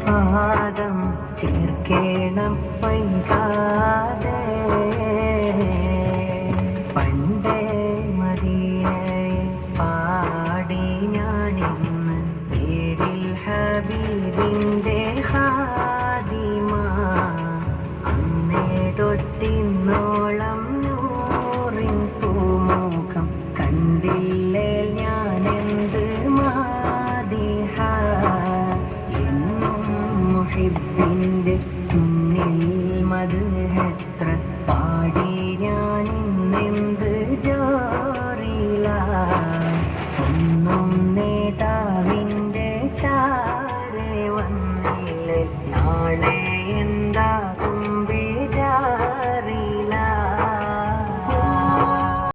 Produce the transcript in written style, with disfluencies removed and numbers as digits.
പാദം ചേർക്കേണം വൈകാതെ. പണ്ടേ മദീനയെ പാടി ഞാനിന്ന് പേരിൽ ഹബീബിൻ്റെ ഖാദിമ. അന്നേ തൊട്ടിന്നോളം നൂറിൻ പൂമുഖം കണ്ടില്ലേ ഞാനെന്ത് മാദിഹ. എന്നും മുഹിബ്ബിൻ്റെ മുന്നിൽ മദ്ഹെത്ര പാടി ഞാനിന്നെന്ത് ജോറില. ഒന്നും നേതാവിൻ്റെ ചാരെ വന്നില്ലേ നാളെ എന്താ